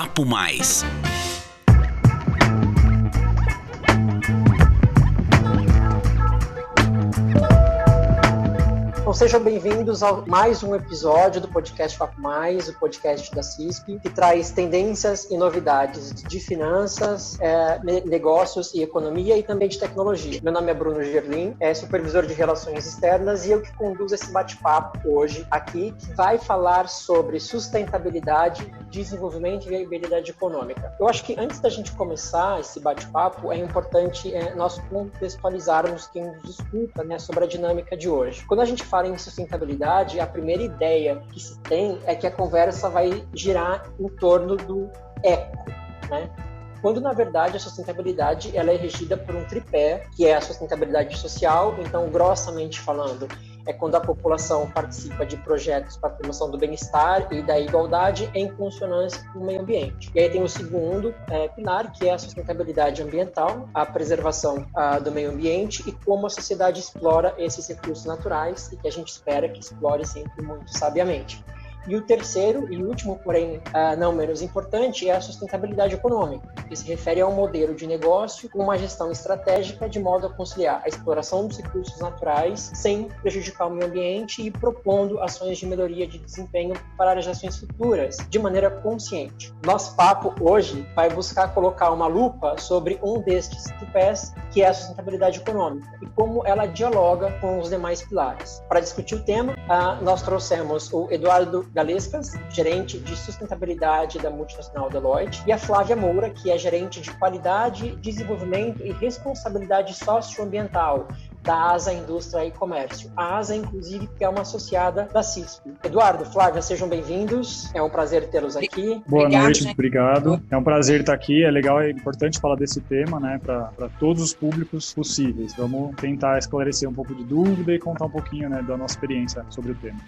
Papo Mais. Então, sejam bem-vindos a mais um episódio do podcast Papo Mais, o podcast da CISP, que traz tendências e novidades de finanças, negócios e economia e também de tecnologia. Meu nome é Bruno Gerlin, supervisor de relações externas e eu que conduzo esse bate-papo hoje aqui, que vai falar sobre sustentabilidade, desenvolvimento e viabilidade econômica. Eu acho que antes da gente começar esse bate-papo, é importante nós contextualizarmos quem nos escuta, sobre a dinâmica de hoje. Quando a gente fala em sustentabilidade, a primeira ideia que se tem é que a conversa vai girar em torno do eco, quando, na verdade, a sustentabilidade ela é regida por um tripé, que é a sustentabilidade social. Então, grossamente falando, é quando a população participa de projetos para a promoção do bem-estar e da igualdade em consonância com o meio ambiente. E aí tem o segundo pilar, que é a sustentabilidade ambiental, a preservação do meio ambiente e como a sociedade explora esses recursos naturais e que a gente espera que explore sempre muito sabiamente. E o terceiro e último, porém não menos importante, é a sustentabilidade econômica, que se refere a um modelo de negócio com uma gestão estratégica de modo a conciliar a exploração dos recursos naturais sem prejudicar o meio ambiente e propondo ações de melhoria de desempenho para as ações futuras, de maneira consciente. Nosso papo hoje vai buscar colocar uma lupa sobre um destes tripés, que é a sustentabilidade econômica, e como ela dialoga com os demais pilares. Para discutir o tema, nós trouxemos o Eduardo Galescas, gerente de sustentabilidade da multinacional Deloitte, e a Flávia Moura, que é gerente de qualidade, desenvolvimento e responsabilidade socioambiental da ASA Indústria e Comércio. A ASA, inclusive, que é uma associada da CISP. Eduardo, Flávia, sejam bem-vindos. É um prazer tê-los aqui. Boa noite, obrigado. É um prazer estar aqui. É legal, é importante falar desse tema, para todos os públicos possíveis. Vamos tentar esclarecer um pouco de dúvida e contar um pouquinho, da nossa experiência sobre o tema.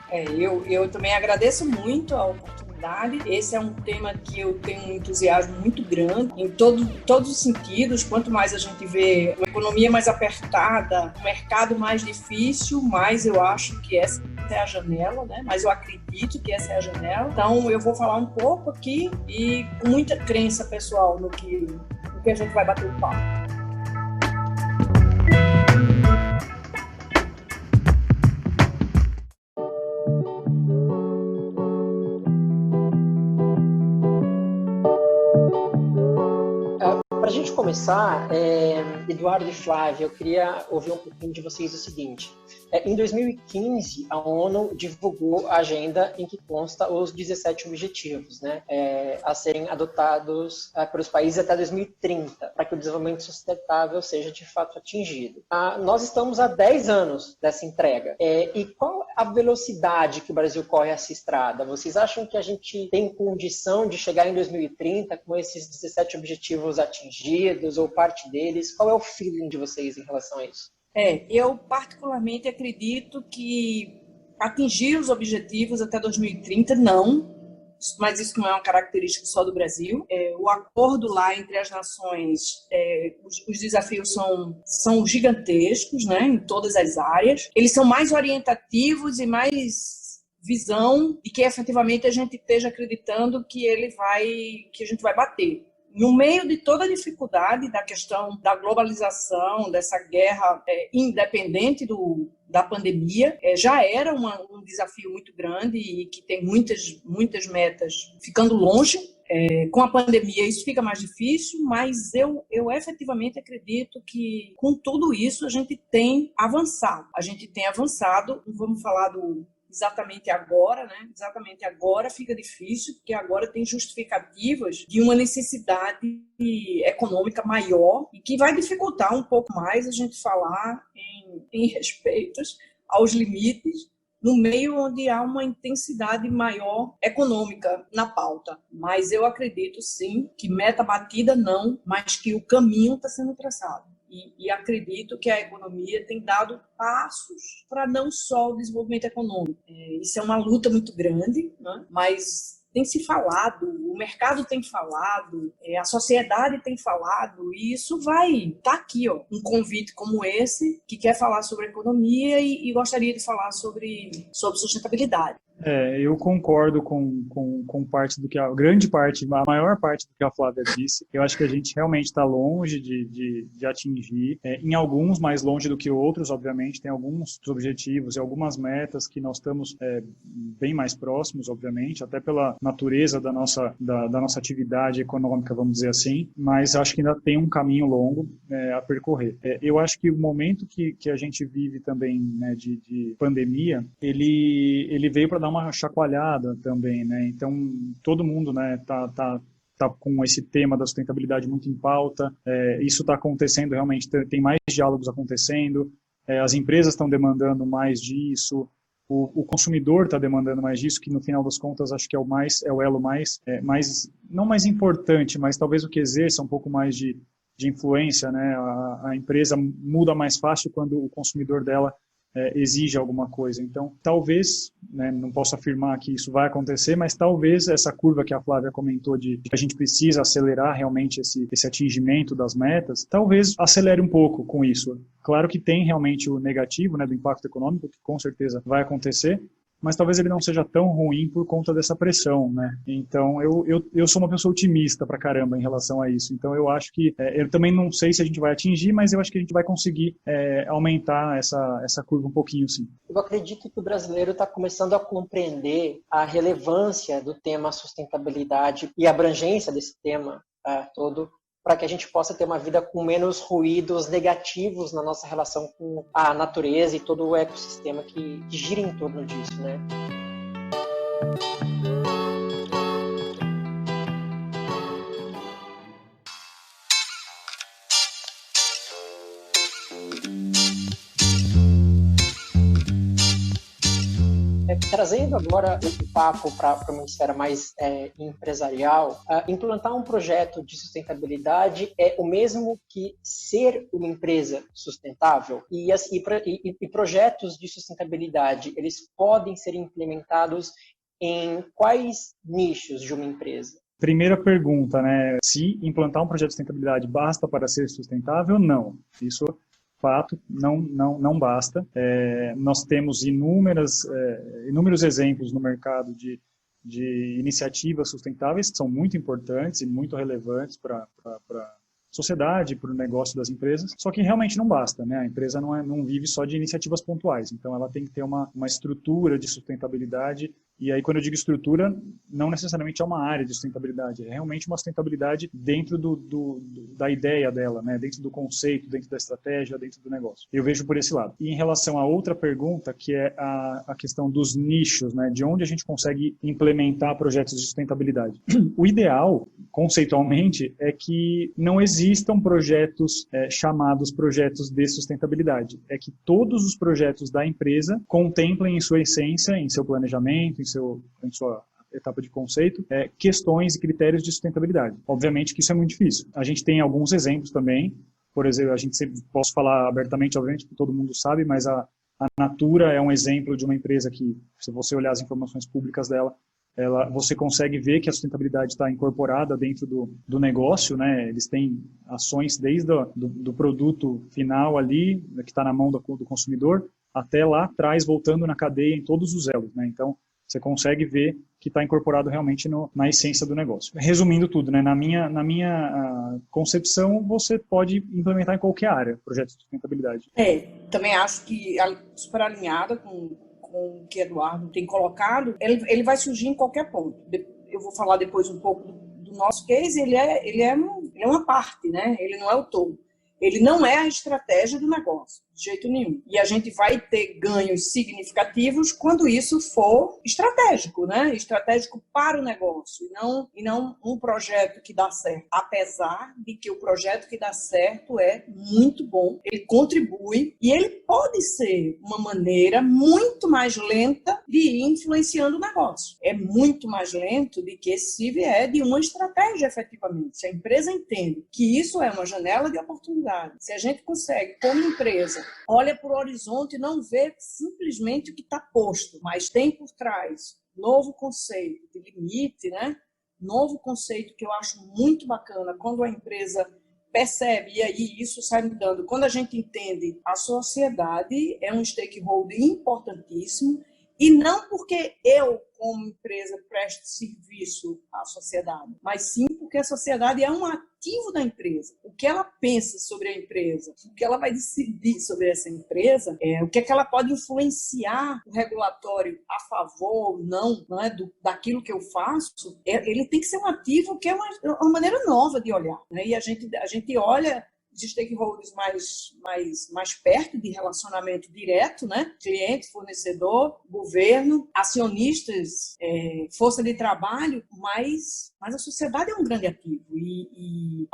Eu também agradeço muito a oportunidade. Esse é um tema que eu tenho um entusiasmo muito grande em todos os sentidos. Quanto mais a gente vê uma economia mais apertada, mercado mais difícil, mas eu acho que essa é a janela, Mas eu acredito que essa é a janela. Então, eu vou falar um pouco aqui e com muita crença pessoal no que a gente vai bater o papo. Para a gente começar, Eduardo e Flávia, eu queria ouvir um pouquinho de vocês o seguinte. Em 2015, a ONU divulgou a agenda em que consta os 17 objetivos a serem adotados pelos países até 2030, para que o desenvolvimento sustentável seja de fato atingido. Nós estamos há 10 anos dessa entrega. E qual a velocidade que o Brasil corre essa estrada? Vocês acham que a gente tem condição de chegar em 2030 com esses 17 objetivos atingidos ou parte deles? Qual é o feeling de vocês em relação a isso? Eu particularmente acredito que atingir os objetivos até 2030, não, mas isso não é uma característica só do Brasil. O acordo lá entre as nações, os desafios são gigantescos, em todas as áreas. Eles são mais orientativos e mais visão de que efetivamente a gente esteja acreditando que a gente vai bater. No meio de toda a dificuldade da questão da globalização, dessa guerra independente da pandemia, já era um desafio muito grande e que tem muitas metas ficando longe. Com a pandemia isso fica mais difícil, mas eu efetivamente acredito que com tudo isso a gente tem avançado. Não vamos falar exatamente agora, Exatamente agora fica difícil, porque agora tem justificativas de uma necessidade econômica maior e que vai dificultar um pouco mais a gente falar em respeitos aos limites no meio onde há uma intensidade maior econômica na pauta. Mas eu acredito, sim, que meta batida não, mas que o caminho está sendo traçado. E acredito que a economia tem dado passos para não só o desenvolvimento econômico. Isso é uma luta muito grande, mas tem se falado, o mercado tem falado, a sociedade tem falado, e isso vai estar aqui, um convite como esse, que quer falar sobre economia e gostaria de falar sobre sustentabilidade. Eu concordo com parte do que grande parte, a maior parte do que a Flávia disse. Eu acho que a gente realmente está longe de atingir, em alguns mais longe do que outros, obviamente. Tem alguns objetivos e algumas metas que nós estamos bem mais próximos, obviamente, até pela natureza da nossa atividade econômica, vamos dizer assim, mas acho que ainda tem um caminho longo a percorrer. Eu acho que o momento que a gente vive também, né, de pandemia, ele veio para dar uma chacoalhada também, né? Então, todo mundo, né, tá com esse tema da sustentabilidade muito em pauta. Isso está acontecendo realmente, tem mais diálogos acontecendo, as empresas estão demandando mais disso, o consumidor está demandando mais disso, que no final das contas acho que é o elo mais, não mais importante, mas talvez o que exerça um pouco mais de influência, né? A empresa muda mais fácil quando o consumidor dela exige alguma coisa. Então, talvez, né, não posso afirmar que isso vai acontecer, mas talvez essa curva que a Flávia comentou de que a gente precisa acelerar realmente esse atingimento das metas, talvez acelere um pouco com isso. Claro que tem realmente o negativo, né, do impacto econômico, que com certeza vai acontecer, mas talvez ele não seja tão ruim por conta dessa pressão, né? Então, eu sou uma pessoa otimista pra caramba em relação a isso. Então, eu acho que, eu também não sei se a gente vai atingir, mas eu acho que a gente vai conseguir aumentar essa curva um pouquinho, sim. Eu acredito que o brasileiro está começando a compreender a relevância do tema sustentabilidade e a abrangência desse tema todo, para que a gente possa ter uma vida com menos ruídos negativos na nossa relação com a natureza e todo o ecossistema que gira em torno disso, né? Trazendo agora o papo para uma esfera mais empresarial, implantar um projeto de sustentabilidade é o mesmo que ser uma empresa sustentável? E projetos de sustentabilidade, eles podem ser implementados em quais nichos de uma empresa? Primeira pergunta, né? Se implantar um projeto de sustentabilidade basta para ser sustentável? Não. Isso fato, não basta. Nós temos inúmeros exemplos no mercado de iniciativas sustentáveis que são muito importantes e muito relevantes para a sociedade, para o negócio das empresas, só que realmente não basta, né? A empresa não vive só de iniciativas pontuais, então ela tem que ter uma estrutura de sustentabilidade. E aí, quando eu digo estrutura, não necessariamente é uma área de sustentabilidade, é realmente uma sustentabilidade dentro da ideia dela, né? Dentro do conceito, dentro da estratégia, dentro do negócio. Eu vejo por esse lado. E em relação à outra pergunta, que é a questão dos nichos, né? De onde a gente consegue implementar projetos de sustentabilidade. O ideal, conceitualmente, é que não existam projetos chamados projetos de sustentabilidade. É que todos os projetos da empresa contemplem em sua essência, em seu planejamento, em sua etapa de conceito, questões e critérios de sustentabilidade. Obviamente que isso é muito difícil. A gente tem alguns exemplos também, por exemplo, a gente sempre posso falar abertamente, obviamente, que todo mundo sabe, mas a Natura é um exemplo de uma empresa que, se você olhar as informações públicas dela, você consegue ver que a sustentabilidade está incorporada dentro do negócio, né? Eles têm ações desde do produto final ali, que está na mão do consumidor, até lá atrás, voltando na cadeia em todos os elos, né? Então, você consegue ver que está incorporado realmente na essência do negócio. Resumindo tudo, né? Na minha concepção, você pode implementar em qualquer área projetos de sustentabilidade. Também acho que super alinhada com o que Eduardo tem colocado, ele vai surgir em qualquer ponto. Eu vou falar depois um pouco do nosso case, ele é uma parte, né? Ele não é o todo. Ele não é a estratégia do negócio, de jeito nenhum. E a gente vai ter ganhos significativos quando isso for estratégico, né? Estratégico para o negócio, e não um projeto que dá certo. Apesar de que o projeto que dá certo é muito bom, ele contribui e ele pode ser uma maneira muito mais lenta de ir influenciando o negócio. É muito mais lento do que se vier de uma estratégia, efetivamente. Se a empresa entende que isso é uma janela de oportunidade, se a gente consegue, como empresa, olha para o horizonte e não vê simplesmente o que está posto, mas tem por trás novo conceito de limite, né? Novo conceito que eu acho muito bacana quando a empresa percebe, e aí isso sai mudando. Quando a gente entende a sociedade é um stakeholder importantíssimo E não porque eu, como empresa, presto serviço à sociedade, mas sim porque a sociedade é um ativo da empresa. O que ela pensa sobre a empresa, o que ela vai decidir sobre essa empresa, o que é que ela pode influenciar o regulatório a favor ou não é, daquilo que eu faço, ele tem que ser um ativo que é uma maneira nova de olhar. Né? E a gente olha de stakeholders mais perto, de relacionamento direto, né? Cliente, fornecedor, governo, acionistas, força de trabalho, mas a sociedade é um grande ativo e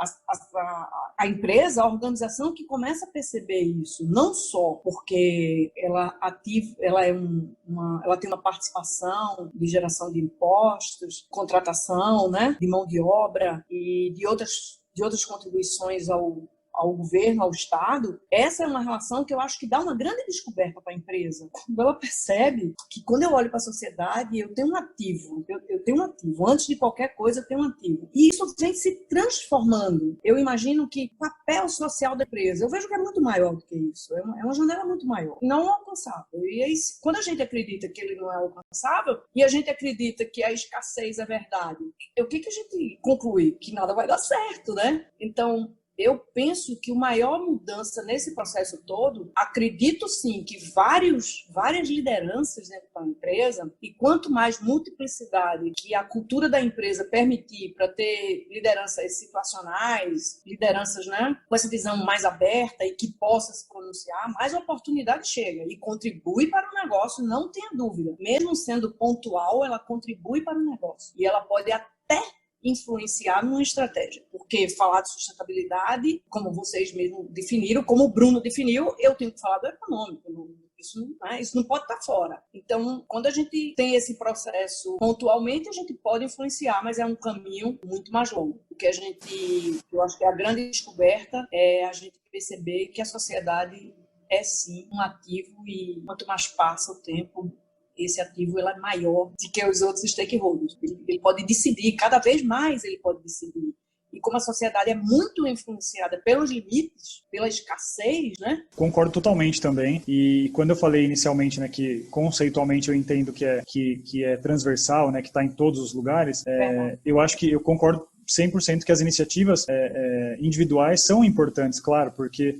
a empresa, a organização que começa a perceber isso, não só porque ela tem uma participação de geração de impostos, contratação, né? De mão de obra e de outras contribuições ao governo, ao Estado, essa é uma relação que eu acho que dá uma grande descoberta para a empresa. Quando ela percebe que quando eu olho para a sociedade, eu tenho um ativo, antes de qualquer coisa eu tenho um ativo. E isso vem se transformando. Eu imagino que o papel social da empresa, eu vejo que é muito maior do que isso, é uma janela muito maior, não alcançável. E aí, quando a gente acredita que ele não é alcançável, e a gente acredita que a escassez é verdade, o que a gente conclui? Que nada vai dar certo, né? Então, eu penso que a maior mudança nesse processo todo, acredito sim que várias lideranças dentro da empresa, e quanto mais multiplicidade que a cultura da empresa permitir para ter lideranças situacionais, lideranças, né, com essa visão mais aberta e que possa se pronunciar, mais oportunidade chega e contribui para o negócio, não tenha dúvida. Mesmo sendo pontual, ela contribui para o negócio. E ela pode até influenciar numa estratégia. Porque falar de sustentabilidade, como vocês mesmos definiram, como o Bruno definiu, eu tenho que falar do econômico. Isso não pode estar fora. Então, quando a gente tem esse processo pontualmente, a gente pode influenciar, mas é um caminho muito mais longo. O que eu acho que a grande descoberta é a gente perceber que a sociedade é sim um ativo e quanto mais passa o tempo, esse ativo é maior do que os outros stakeholders. Ele pode decidir, cada vez mais ele pode decidir. E como a sociedade é muito influenciada pelos limites, pela escassez, né? Concordo totalmente também. E quando eu falei inicialmente, né, que conceitualmente eu entendo que é transversal, né, que está em todos os lugares, eu acho que eu concordo 100% que as iniciativas individuais são importantes, claro, porque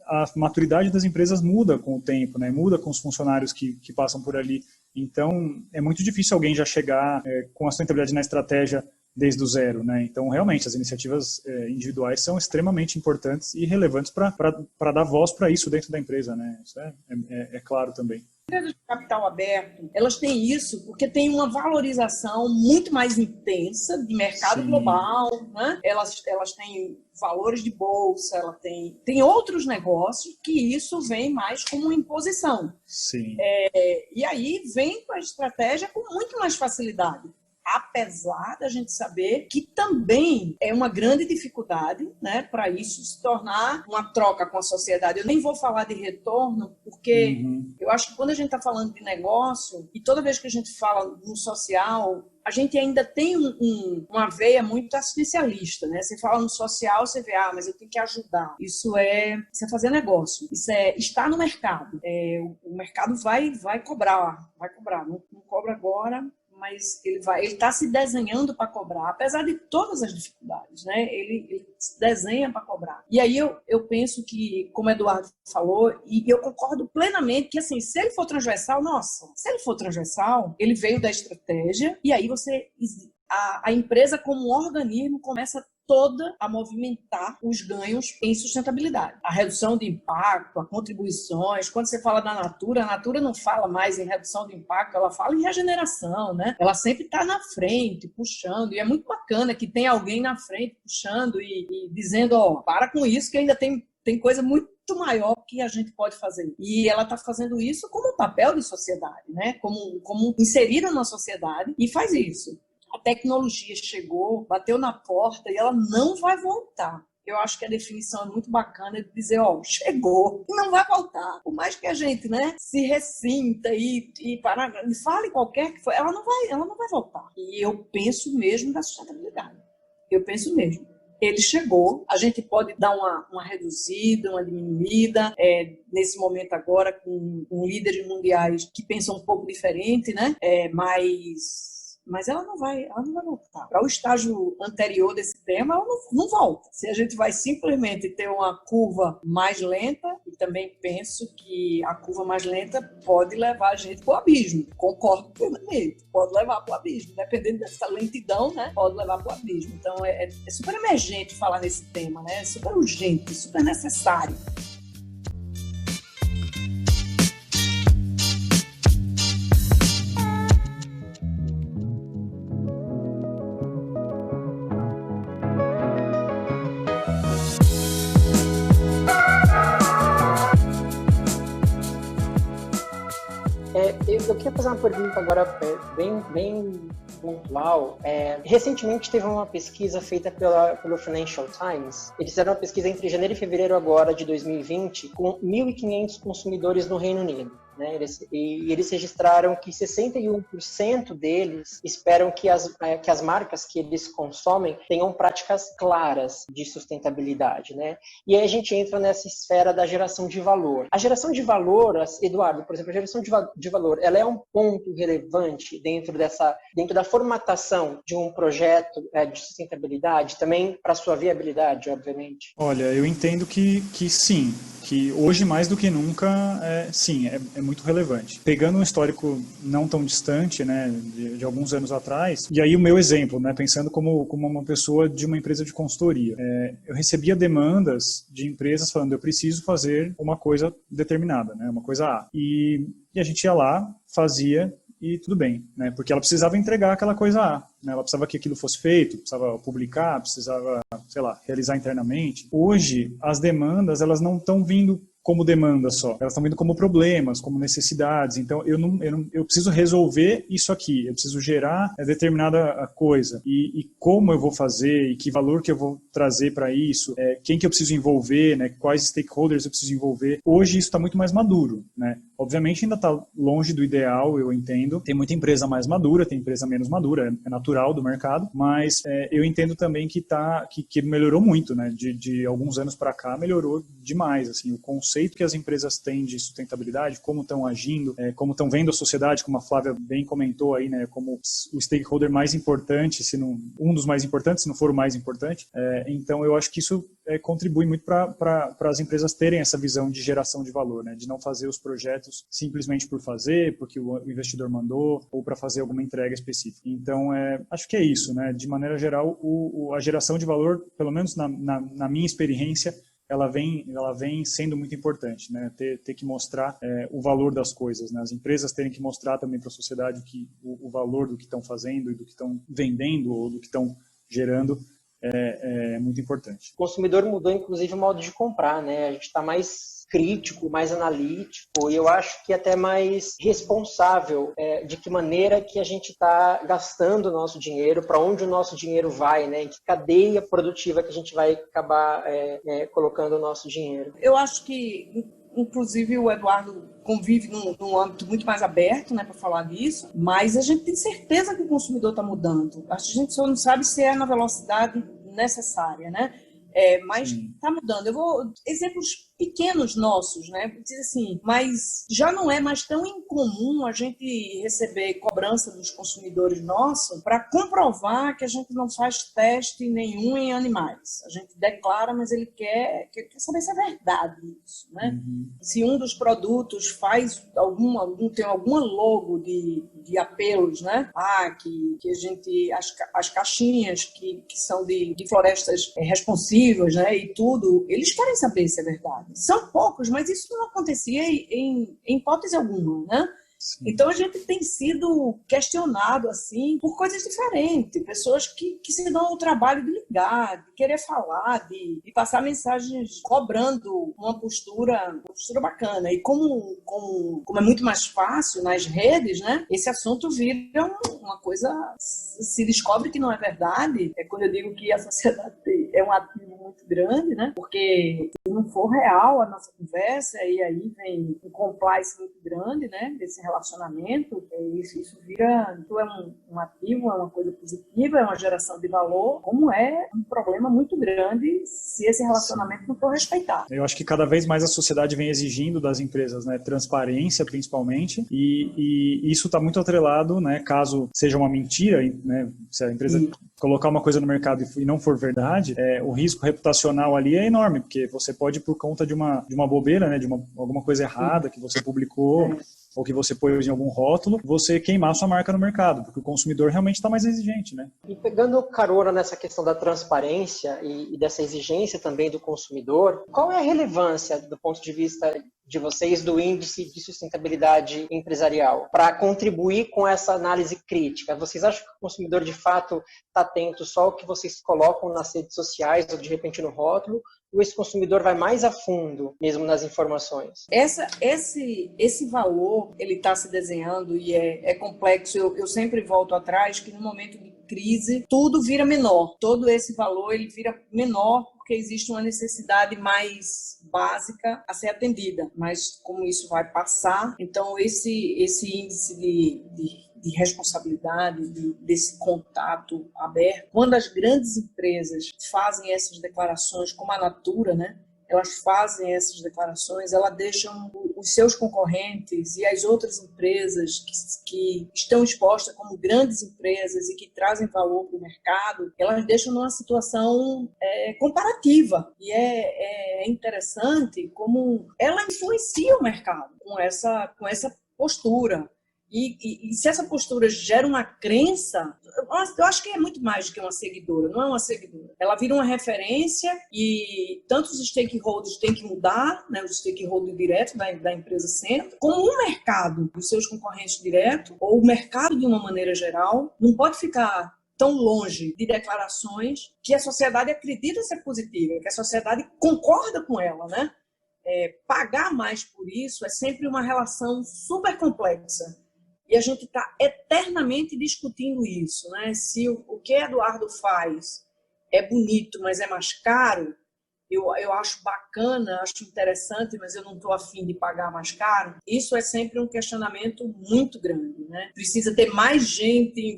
a maturidade das empresas muda com o tempo, né, muda com os funcionários que passam por ali. Então, é muito difícil alguém já chegar com a sustentabilidade na estratégia desde o zero, né? Então, realmente, as iniciativas individuais são extremamente importantes e relevantes para dar voz para isso dentro da empresa, né? Isso é claro também. As empresas de capital aberto, elas têm isso porque tem uma valorização muito mais intensa de mercado Sim. Global, né? Elas têm valores de bolsa, ela tem outros negócios que isso vem mais como uma imposição. Sim. E aí vem com a estratégia com muito mais facilidade. Apesar da gente saber que também é uma grande dificuldade, né, para isso se tornar uma troca com a sociedade. Eu nem vou falar de retorno, porque eu acho que quando a gente está falando de negócio, e toda vez que a gente fala no social, a gente ainda tem uma veia muito assistencialista, né? Você fala no social, você vê, mas eu tenho que ajudar. Isso é fazer negócio. Isso é estar no mercado. O mercado vai cobrar. Não cobra agora, mas ele está se desenhando para cobrar, apesar de todas as dificuldades, né? Ele se desenha para cobrar. E aí eu penso que, como o Eduardo falou, e eu concordo plenamente que, assim, se ele for transversal, ele veio da estratégia, e aí a empresa como um organismo começa toda a movimentar os ganhos em sustentabilidade. A redução de impacto, as contribuições. Quando você fala da Natura, a Natura não fala mais em redução de impacto, ela fala em regeneração, né? Ela sempre está na frente, puxando, e é muito bacana que tem alguém na frente puxando e dizendo, para com isso que ainda tem coisa muito maior que a gente pode fazer. E ela está fazendo isso como um papel de sociedade, né? Como inserida na sociedade, e faz isso. A tecnologia chegou, bateu na porta e ela não vai voltar. Eu acho que a definição é muito bacana de dizer, chegou e não vai voltar. Por mais que a gente, né, se ressinta e fale qualquer que for, ela não vai voltar. E eu penso mesmo da sustentabilidade. Eu penso mesmo. Ele chegou, a gente pode dar uma reduzida, uma diminuída, nesse momento agora com líderes mundiais que pensam um pouco diferente, né? Mas ela não vai voltar. Para o estágio anterior desse tema, ela não volta. Se a gente vai simplesmente ter uma curva mais lenta, e também penso que a curva mais lenta pode levar a gente para o abismo. Concordo plenamente. Pode levar para o abismo. Dependendo dessa lentidão, né? Pode levar para o abismo. Então, é super emergente falar nesse tema, né? É super urgente, super necessário. Eu queria fazer uma pergunta agora bem pontual. Recentemente teve uma pesquisa feita pelo Financial Times. Eles fizeram uma pesquisa entre janeiro e fevereiro agora de 2020 com 1.500 consumidores no Reino Unido. Né? Eles registraram que 61% deles esperam que as marcas que eles consomem tenham práticas claras de sustentabilidade. Né? E aí a gente entra nessa esfera da geração de valor. A geração de valor, Eduardo, por exemplo, a geração de valor, ela é um ponto relevante dentro da formatação de um projeto de sustentabilidade, também para a sua viabilidade, obviamente? Olha, eu entendo que sim, que hoje mais do que nunca, sim, é muito relevante. Pegando um histórico não tão distante, né, de alguns anos atrás, e aí o meu exemplo, né, pensando como uma pessoa de uma empresa de consultoria, eu recebia demandas de empresas falando, eu preciso fazer uma coisa determinada, né, uma coisa A. E a gente ia lá, fazia, e tudo bem, né? Porque ela precisava entregar aquela coisa A, né? Ela precisava que aquilo fosse feito, precisava publicar, precisava, sei lá, realizar internamente. Hoje, as demandas, elas não estão vindo como demanda só, elas estão vindo como problemas, como necessidades. Então, eu preciso resolver isso aqui, eu preciso gerar determinada coisa. E como eu vou fazer, e que valor que eu vou trazer para isso, quem que eu preciso envolver, né? Quais stakeholders eu preciso envolver. Hoje, isso está muito mais maduro, né? Obviamente, ainda está longe do ideal, eu entendo. Tem muita empresa mais madura, tem empresa menos madura, é natural do mercado, mas eu entendo também que melhorou muito, né? De alguns anos para cá, melhorou demais, assim, o conceito que as empresas têm de sustentabilidade, como estão agindo, como estão vendo a sociedade, como a Flávia bem comentou aí, né, como o stakeholder mais importante, um dos mais importantes, se não for o mais importante. Então, eu acho que isso contribui muito para as empresas terem essa visão de geração de valor, né, de não fazer os projetos simplesmente por fazer, porque o investidor mandou, ou para fazer alguma entrega específica. Então, acho que é isso, né, de maneira geral, a geração de valor, pelo menos na minha experiência, ela vem sendo muito importante, né? Ter que mostrar o valor das coisas, né? As empresas terem que mostrar também para a sociedade o valor do que estão fazendo e do que estão vendendo ou do que estão gerando é muito importante. O consumidor mudou, inclusive, o modo de comprar, né? A gente está mais crítico, mais analítico e eu acho que até mais responsável de que maneira que a gente está gastando o nosso dinheiro, para onde o nosso dinheiro vai, né? Em que cadeia produtiva que a gente vai acabar colocando o nosso dinheiro. Eu acho que, inclusive, o Eduardo convive num âmbito muito mais aberto, né, para falar disso, mas a gente tem certeza que o consumidor está mudando. A gente só não sabe se é na velocidade necessária, né? Mas está mudando. Exemplos pequenos nossos, né? Diz assim, mas já não é mais tão incomum a gente receber cobrança dos consumidores nossos para comprovar que a gente não faz teste nenhum em animais. A gente declara, mas ele quer saber se é verdade isso, né? Uhum. Se um dos produtos faz tem alguma logo de apelos, né? Que a gente as caixinhas que são de florestas responsivas, né? E tudo, eles querem saber se é verdade. São poucos, mas isso não acontecia em hipótese alguma, né? Sim. Então a gente tem sido questionado assim por coisas diferentes, pessoas que se dão o trabalho de ligar, de querer falar, de passar mensagens cobrando uma postura bacana. E como é muito mais fácil nas redes, né? Esse assunto vira uma coisa, se descobre que não é verdade. É quando eu digo que a sociedade é um ativo muito muito grande, né? Porque se não for real a nossa conversa, e aí vem um compliance muito grande, né? Desse relacionamento, isso vira, isso é um ativo, é uma coisa positiva, é uma geração de valor, como é um problema muito grande se esse relacionamento não for respeitado. Eu acho que cada vez mais a sociedade vem exigindo das empresas, né, transparência principalmente, e isso está muito atrelado, né, caso seja uma mentira, né, se a empresa colocar uma coisa no mercado e não for verdade, o risco reputacional ali é enorme, porque você pode, por conta de uma bobeira, né, de alguma coisa errada que você publicou, ou que você pôs em algum rótulo, você queimar sua marca no mercado, porque o consumidor realmente está mais exigente, né? E pegando carona nessa questão da transparência e dessa exigência também do consumidor, qual é a relevância do ponto de vista de vocês do índice de sustentabilidade empresarial para contribuir com essa análise crítica? Vocês acham que o consumidor de fato está atento só ao que vocês colocam nas redes sociais ou de repente no rótulo? Ou esse consumidor vai mais a fundo mesmo nas informações? Esse valor, ele está se desenhando e é complexo. Eu sempre volto atrás que no momento de crise tudo vira menor. Todo esse valor ele vira menor porque existe uma necessidade mais básica a ser atendida. Mas como isso vai passar, então esse índice de responsabilidade, desse contato aberto, quando as grandes empresas fazem essas declarações, como a Natura, né? Elas fazem essas declarações, elas deixam os seus concorrentes e as outras empresas que estão expostas como grandes empresas e que trazem valor para o mercado, elas deixam numa situação comparativa. E é interessante como ela influencia o mercado com essa postura. E se essa postura gera uma crença, eu acho que é muito mais do que uma seguidora, não é uma seguidora. Ela vira uma referência e tanto os stakeholders têm que mudar, né, os stakeholders diretos da empresa centro, como o mercado, os seus concorrentes diretos, ou o mercado de uma maneira geral, não pode ficar tão longe de declarações que a sociedade acredita ser positiva, que a sociedade concorda com ela, né? Pagar mais por isso é sempre uma relação super complexa. E a gente está eternamente discutindo isso, né? Se o que Eduardo faz é bonito, mas é mais caro, eu acho bacana, acho interessante, mas eu não estou afim de pagar mais caro. Isso é sempre um questionamento muito grande, né? Precisa ter mais gente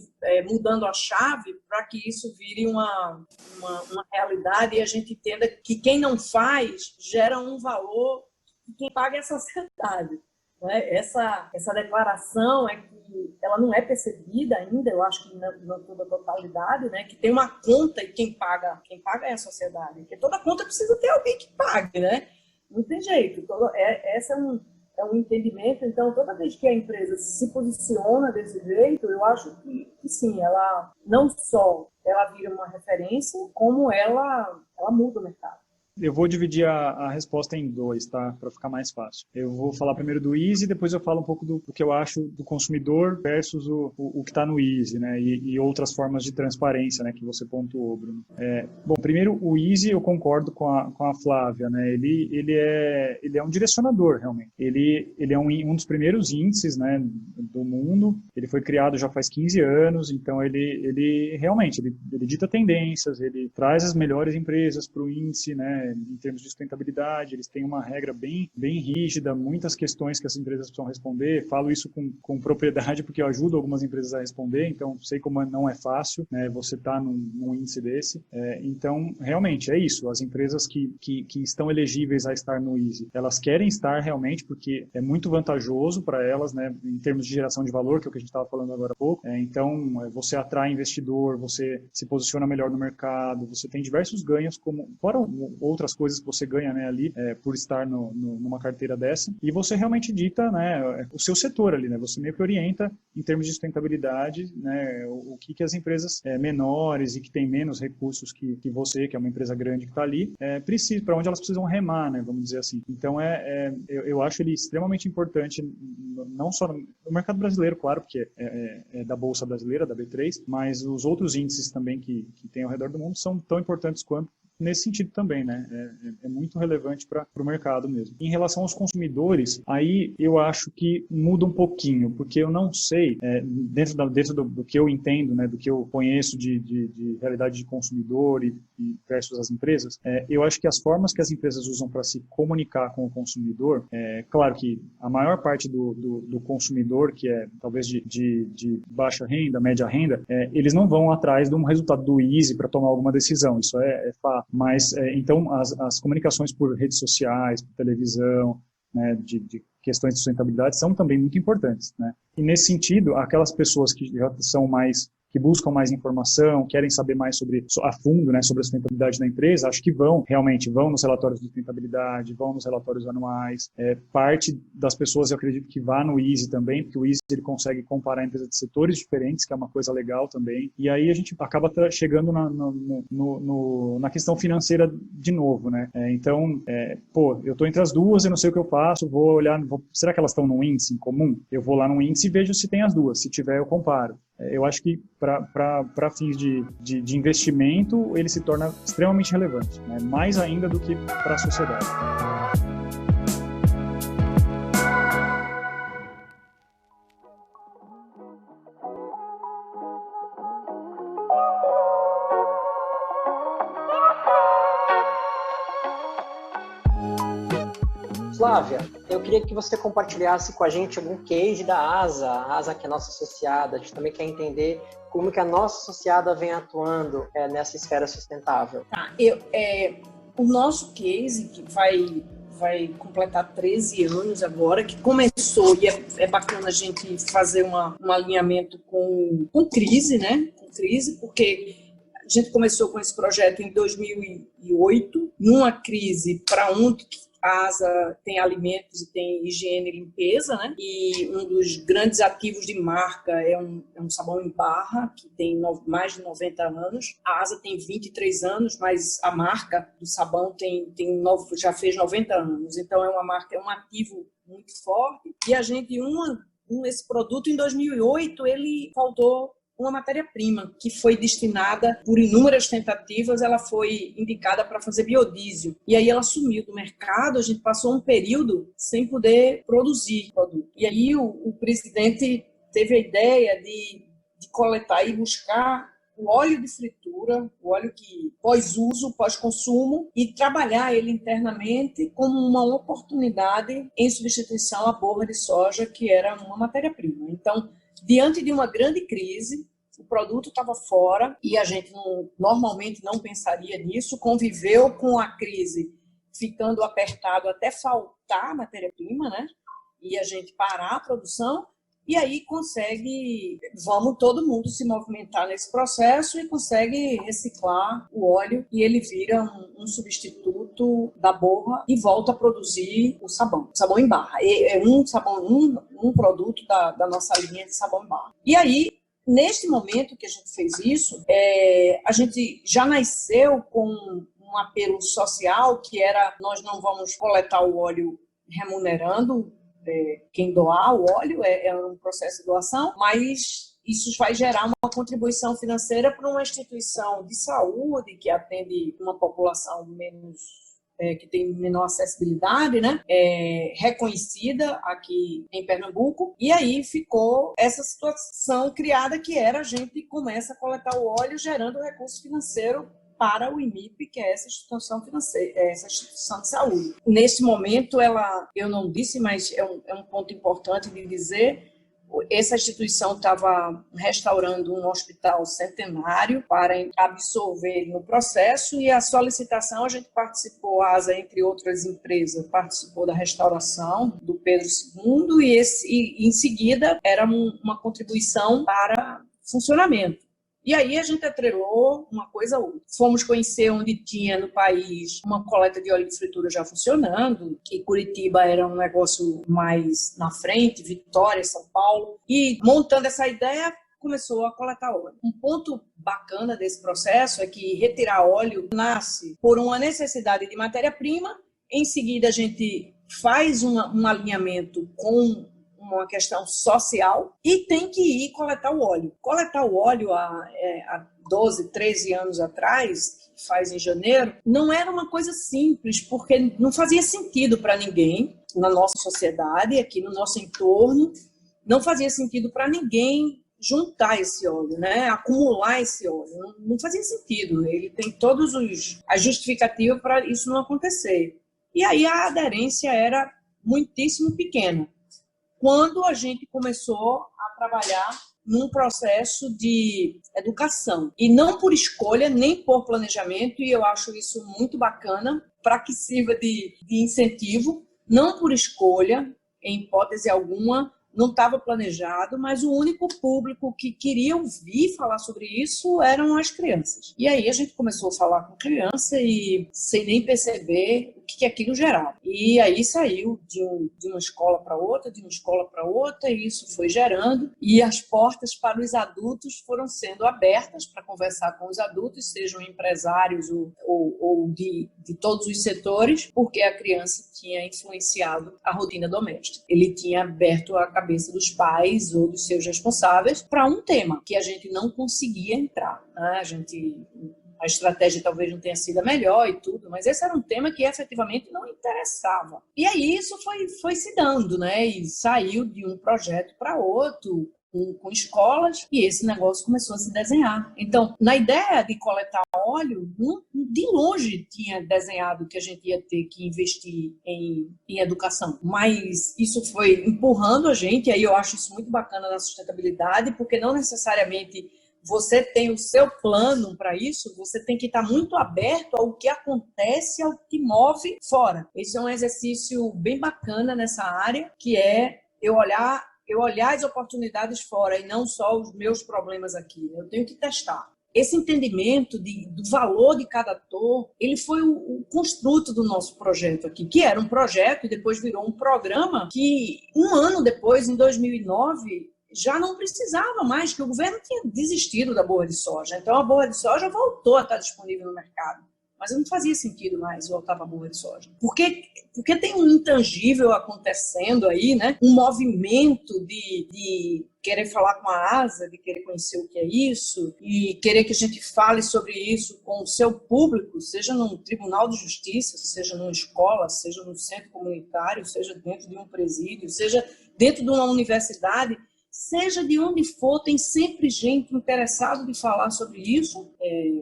mudando a chave para que isso vire uma realidade e a gente entenda que quem não faz gera um valor e quem paga é a sociedade. Né? Essa declaração que ela não é percebida ainda, eu acho que não toda a totalidade, né? Que tem uma conta e quem paga é a sociedade, porque toda conta precisa ter alguém que pague, né? Não tem jeito. Esse é um entendimento. Então, toda vez que a empresa se posiciona desse jeito, eu acho que sim, ela não só ela vira uma referência, como ela muda o mercado. Eu vou dividir a resposta em dois, tá? Para ficar mais fácil. Eu vou falar primeiro do Easy, depois eu falo um pouco do que eu acho do consumidor versus o que está no Easy, né? E outras formas de transparência, né? Que você pontuou, Bruno. Bom, primeiro, o Easy, eu concordo com a Flávia, né? Ele é um direcionador, realmente. Ele é um dos primeiros índices, né? Do mundo. Ele foi criado já faz 15 anos, então ele realmente dita tendências, ele traz as melhores empresas para o índice, né? Em termos de sustentabilidade, eles têm uma regra bem rígida, muitas questões que as empresas precisam responder. Falo isso com propriedade porque eu ajudo algumas empresas a responder, então sei como não é fácil, né, você estar num índice desse. Então, realmente, é isso. As empresas que estão elegíveis a estar no Easy, elas querem estar realmente porque é muito vantajoso para elas, né, em termos de geração de valor, que é o que a gente estava falando agora há pouco. Então, você atrai investidor, você se posiciona melhor no mercado, você tem diversos ganhos, fora outras coisas que você ganha, né, ali por estar numa carteira dessa, e você realmente dita, né, o seu setor ali, né, você meio que orienta em termos de sustentabilidade, né, o que as empresas menores e que têm menos recursos que você, que é uma empresa grande que está ali, precisa, para onde elas precisam remar, né, vamos dizer assim. Então, eu acho ele extremamente importante, não só no mercado brasileiro, claro, porque é da Bolsa Brasileira, da B3, mas os outros índices também que tem ao redor do mundo são tão importantes quanto nesse sentido também, né? É muito relevante para o mercado mesmo. Em relação aos consumidores, aí eu acho que muda um pouquinho, porque eu não sei, dentro do que eu entendo, né, do que eu conheço de realidade de consumidor e versus as empresas, eu acho que as formas que as empresas usam para se comunicar com o consumidor, claro que a maior parte do consumidor, que é talvez de baixa renda, média renda, eles não vão atrás de um resultado do Easy para tomar alguma decisão, isso é fato. Mas, então, as comunicações por redes sociais, por televisão, né, de questões de sustentabilidade são também muito importantes, né? E, nesse sentido, aquelas pessoas que já são mais que buscam mais informação, querem saber mais a fundo, né, sobre a sustentabilidade da empresa, acho que realmente vão nos relatórios de sustentabilidade, vão nos relatórios anuais. Parte das pessoas, eu acredito que vá no Easy também, porque o Easy ele consegue comparar empresas de setores diferentes, que é uma coisa legal também. E aí a gente acaba chegando na questão financeira de novo, né? Então, eu estou entre as duas, eu não sei o que eu faço, vou olhar, será que elas estão num índice em comum? Eu vou lá no índice e vejo se tem as duas, se tiver eu comparo. Eu acho que para fins de investimento ele se torna extremamente relevante, né? Mais ainda do que para a sociedade. Flávia, eu queria que você compartilhasse com a gente algum case da ASA, a ASA que é nossa associada. A gente também quer entender como que a nossa associada vem atuando nessa esfera sustentável. O nosso case, que vai completar 13 anos agora, que começou, e é bacana a gente fazer um alinhamento com crise, né? Com crise, porque a gente começou com esse projeto em 2008, numa crise para onde a ASA tem alimentos e tem higiene e limpeza, né? E um dos grandes ativos de marca é um sabão em barra, que tem mais de 90 anos. A ASA tem 23 anos, mas a marca do sabão já fez 90 anos. Então, é uma marca, é um ativo muito forte. E a gente, esse produto, em 2008, ele faltou uma matéria-prima que foi destinada, por inúmeras tentativas, ela foi indicada para fazer biodiesel. E aí ela sumiu do mercado, a gente passou um período sem poder produzir produto. E aí o presidente teve a ideia de coletar e buscar o óleo de fritura, o óleo que pós-uso, pós-consumo, e trabalhar ele internamente como uma oportunidade em substituição à borra de soja, que era uma matéria-prima. Então, diante de uma grande crise, o produto estava fora e a gente normalmente não pensaria nisso, conviveu com a crise ficando apertado até faltar matéria-prima, né? E a gente parar a produção, e aí vamos todo mundo se movimentar nesse processo e consegue reciclar o óleo e ele vira um substituto da borra e volta a produzir o sabão em barra. É um produto da nossa linha de sabão em barra. E aí, neste momento que a gente fez isso, a gente já nasceu com um apelo social que era: nós não vamos coletar o óleo remunerando quem doar o óleo, é um processo de doação, mas isso vai gerar uma contribuição financeira para uma instituição de saúde que atende uma população que tem menor acessibilidade, né? Reconhecida aqui em Pernambuco. E aí ficou essa situação criada, que era: a gente começa a coletar o óleo gerando recurso financeiro para o IMIP, que é essa instituição financeira, essa instituição de saúde. Nesse momento, eu não disse, mas é um ponto importante de dizer, essa instituição estava restaurando um hospital centenário para absorver no processo, e a solicitação, a gente participou, a ASA, entre outras empresas, participou da restauração do Pedro II, e em seguida era uma contribuição para funcionamento. E aí a gente atrelou uma coisa a outra. Fomos conhecer onde tinha no país uma coleta de óleo de fritura já funcionando, que Curitiba era um negócio mais na frente, Vitória, São Paulo. E montando essa ideia, começou a coletar óleo. Um ponto bacana desse processo é que retirar óleo nasce por uma necessidade de matéria-prima. Em seguida, a gente faz um alinhamento com uma questão social e tem que ir coletar o óleo. Coletar o óleo há 12, 13 anos atrás faz em janeiro, não era uma coisa simples, porque não fazia sentido para ninguém na nossa sociedade, aqui no nosso entorno, não fazia sentido para ninguém juntar esse óleo, né? Acumular esse óleo. Não fazia sentido. Ele tem todas as justificativas para isso não acontecer. E aí a aderência era muitíssimo pequena. Quando a gente começou a trabalhar num processo de educação, e não por escolha, nem por planejamento, e eu acho isso muito bacana, para que sirva de incentivo, não por escolha, em hipótese alguma, não estava planejado, mas o único público que queria ouvir falar sobre isso eram as crianças. E aí a gente começou a falar com criança e sem nem perceber o que aquilo gerava. E aí saiu de uma escola para outra, de uma escola para outra, e isso foi gerando, e as portas para os adultos foram sendo abertas para conversar com os adultos, sejam empresários ou de todos os setores, porque a criança tinha influenciado a rotina doméstica. Ele tinha aberto a cabeça dos pais ou dos seus responsáveis para um tema que a gente não conseguia entrar, né? A estratégia talvez não tenha sido a melhor e tudo, mas esse era um tema que efetivamente não interessava. E aí isso foi se dando, né? E saiu de um projeto para outro, com escolas, e esse negócio começou a se desenhar. Então, na ideia de coletar óleo, de longe tinha desenhado que a gente ia ter que investir em educação, mas isso foi empurrando a gente, e aí eu acho isso muito bacana na sustentabilidade, porque não necessariamente você tem o seu plano para isso, você tem que estar muito aberto ao que acontece, ao que move fora. Esse é um exercício bem bacana nessa área, que é eu olhar as oportunidades fora e não só os meus problemas aqui. Eu tenho que testar. Esse entendimento do valor de cada ator, ele foi o construto do nosso projeto aqui, que era um projeto e depois virou um programa que, um ano depois, em 2009, já não precisava mais, que o governo tinha desistido da borra de soja. Então, a borra de soja voltou a estar disponível no mercado. Mas não fazia sentido mais voltar para a borra de soja. Porque tem um intangível acontecendo aí, né? Um movimento de querer falar com a ASA, de querer conhecer o que é isso, e querer que a gente fale sobre isso com o seu público, seja num tribunal de justiça, seja numa escola, seja num centro comunitário, seja dentro de um presídio, seja dentro de uma universidade. Seja de onde for, tem sempre gente interessada de falar sobre isso.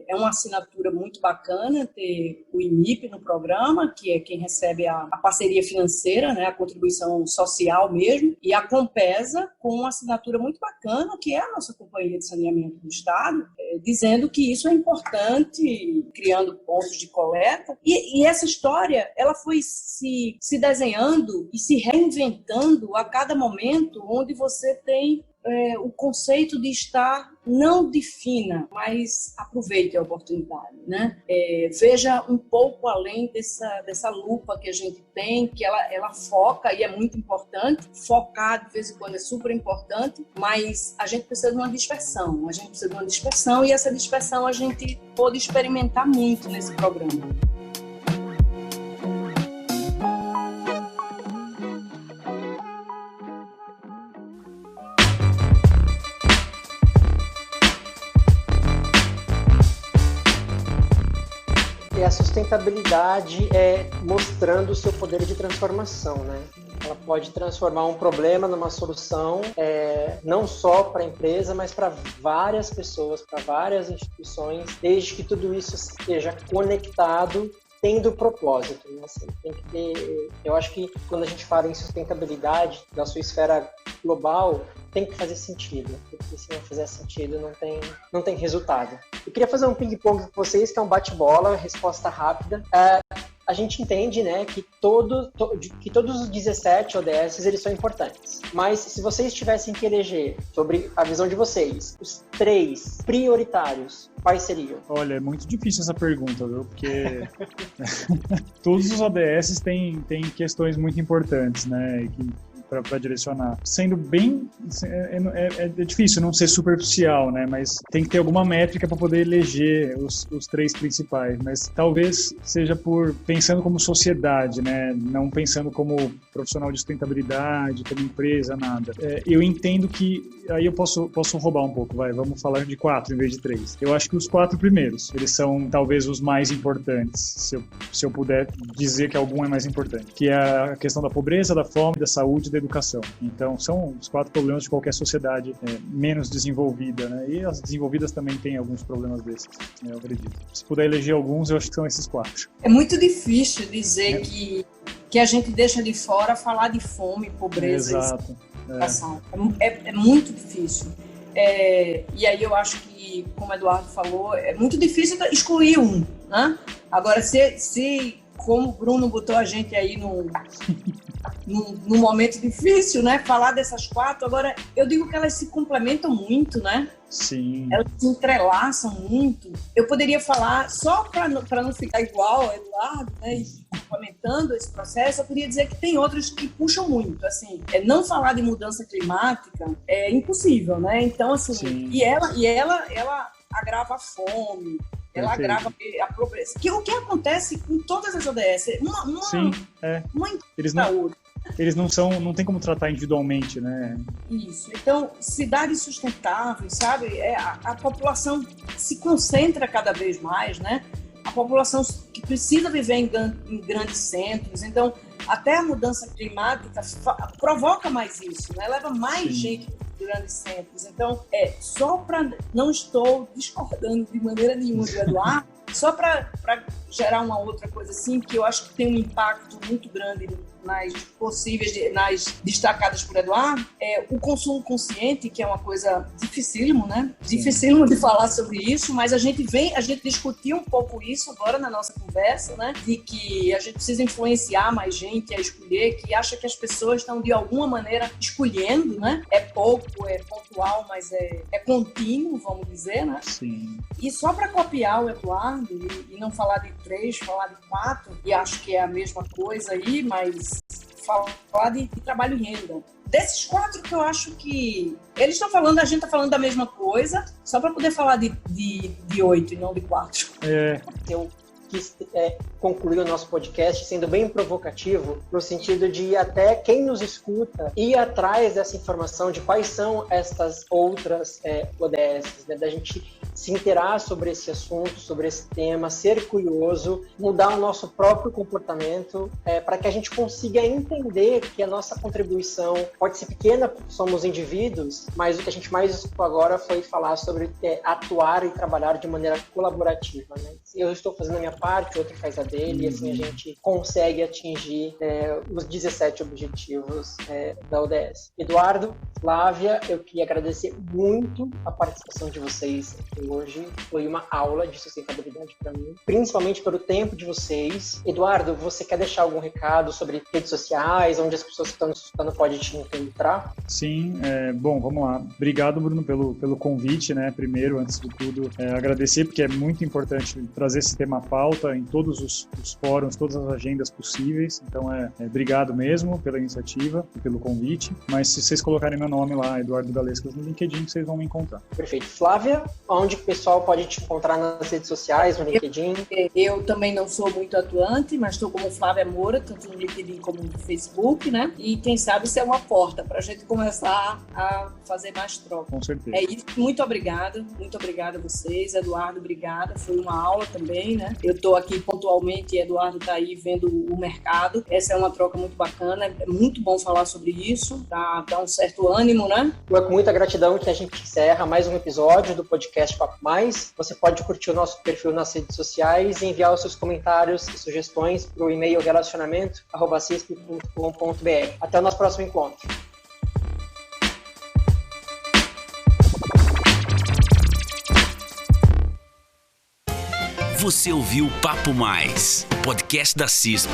É uma assinatura muito bacana ter o IMIP no programa, que é quem recebe a parceria financeira, né, a contribuição social mesmo, e a Compesa com uma assinatura muito bacana, que é a nossa Companhia de Saneamento do Estado, dizendo que isso é importante, criando pontos de coleta. E essa história, ela foi se desenhando e se reinventando a cada momento, onde você tem o conceito de estar, não defina, mas aproveite a oportunidade, né? Veja um pouco além dessa lupa que a gente tem, que ela foca, e é muito importante, focar de vez em quando é super importante, mas a gente precisa de uma dispersão, e essa dispersão a gente pôde experimentar muito nesse programa. E a sustentabilidade é mostrando o seu poder de transformação, né? Ela pode transformar um problema numa solução, não só para a empresa, mas para várias pessoas, para várias instituições, desde que tudo isso esteja conectado, tendo propósito, né? Assim, tem que ter, eu acho que quando a gente fala em sustentabilidade da sua esfera global, tem que fazer sentido, porque se não fizer sentido, não tem resultado. Eu queria fazer um ping-pong com vocês, que é um bate-bola, resposta rápida. A gente entende, né, que todos os 17 ODS eles são importantes. Mas se vocês tivessem que eleger, sobre a visão de vocês, os 3 prioritários, quais seriam? Olha, é muito difícil essa pergunta, viu? Porque todos os ODS têm questões muito importantes, né? para direcionar. Sendo bem... É difícil não ser superficial, né? Mas tem que ter alguma métrica para poder eleger os 3 principais. Mas talvez seja pensando como sociedade, né? Não pensando como profissional de sustentabilidade, como empresa, nada. Eu entendo que... Aí eu posso roubar um pouco, vamos falar de 4 em vez de 3. Eu acho que os 4 primeiros, eles são talvez os mais importantes, se eu puder dizer que algum é mais importante, que é a questão da pobreza, da fome, da saúde e da educação. Então, são os 4 problemas de qualquer sociedade menos desenvolvida, né? E as desenvolvidas também têm alguns problemas desses, né? Eu acredito. Se puder eleger alguns, eu acho que são esses 4. É muito difícil dizer que a gente deixa de fora falar de fome, pobreza e educação. É muito difícil. E aí eu acho que, como o Eduardo falou, é muito difícil excluir um, né? Agora, se como o Bruno botou a gente aí num momento difícil, né? Falar dessas 4, agora eu digo que elas se complementam muito, né? Sim. Elas se entrelaçam muito. Eu poderia falar, só para não ficar igual ao Eduardo, né? E complementando esse processo, eu poderia dizer que tem outros que puxam muito. Assim, não falar de mudança climática é impossível, né? Então, assim, sim. e ela agrava a fome. Ela agrava a pobreza. O que acontece com todas as ODS? Sim, Eles não tem como tratar individualmente, né? Isso. Então, cidades sustentáveis, sabe? A população se concentra cada vez mais, né? A população que precisa viver em grandes centros. Então, até a mudança climática provoca mais isso, né? Leva mais gente para grandes centros. Então, só para... Não estou discordando de maneira nenhuma do Eduardo, só para gerar uma outra coisa assim, que eu acho que tem um impacto muito grande nas possíveis, nas destacadas por Eduardo, o consumo consciente, que é uma coisa dificílimo, né? Sim. Dificílimo de falar sobre isso, mas a gente discutiu um pouco isso agora na nossa conversa, né? De que a gente precisa influenciar mais gente a escolher, que acha que as pessoas estão de alguma maneira escolhendo, né? É pouco, é pontual, mas é contínuo, vamos dizer, né? Sim. E só para copiar o Eduardo e não falar de 3, falar de 4, e acho que é a mesma coisa aí, mas falar de trabalho e renda. Desses 4 que eu acho que eles estão falando, a gente está falando da mesma coisa, só para poder falar de 8 e não de 4. Eu quis concluir o nosso podcast sendo bem provocativo, no sentido de até quem nos escuta ir atrás dessa informação de quais são estas outras ODS, né? Da gente se inteirar sobre esse assunto, sobre esse tema, ser curioso, mudar o nosso próprio comportamento, para que a gente consiga entender que a nossa contribuição pode ser pequena, porque somos indivíduos, mas o que a gente mais escutou agora foi falar sobre atuar e trabalhar de maneira colaborativa, né? Eu estou fazendo a minha parte, outro faz a dele, e assim a gente consegue atingir os 17 objetivos da ODS. Eduardo, Flávia, eu queria agradecer muito a participação de vocês aqui hoje. Foi uma aula de sustentabilidade para mim, principalmente pelo tempo de vocês. Eduardo, você quer deixar algum recado sobre redes sociais, onde as pessoas que estão nos escutando podem te encontrar? Sim, bom, vamos lá. Obrigado, Bruno, pelo convite, né? Primeiro, antes de tudo, agradecer, porque é muito importante trazer esse tema à pauta em todos os fóruns, todas as agendas possíveis. Então, obrigado mesmo pela iniciativa e pelo convite. Mas se vocês colocarem meu nome lá, Eduardo Galescas, no LinkedIn, vocês vão me encontrar. Perfeito. Flávia, onde o pessoal pode te encontrar nas redes sociais, no LinkedIn? Eu também não sou muito atuante, mas estou como Flávia Moura, tanto no LinkedIn como no Facebook, né? E quem sabe isso é uma porta para a gente começar a fazer mais troca. Com certeza. É isso. Muito obrigada a vocês. Eduardo, obrigada. Foi uma aula também, né? Eu estou aqui pontualmente e Eduardo está aí vendo o mercado. Essa é uma troca muito bacana. É muito bom falar sobre isso. Dá um certo ânimo, né? É com muita gratidão que a gente encerra mais um episódio do podcast Papo Mais. Você pode curtir o nosso perfil nas redes sociais e enviar os seus comentários e sugestões para o e-mail relacionamento@cisp.com.br. Até o nosso próximo encontro. Você ouviu Papo Mais, podcast da CISP.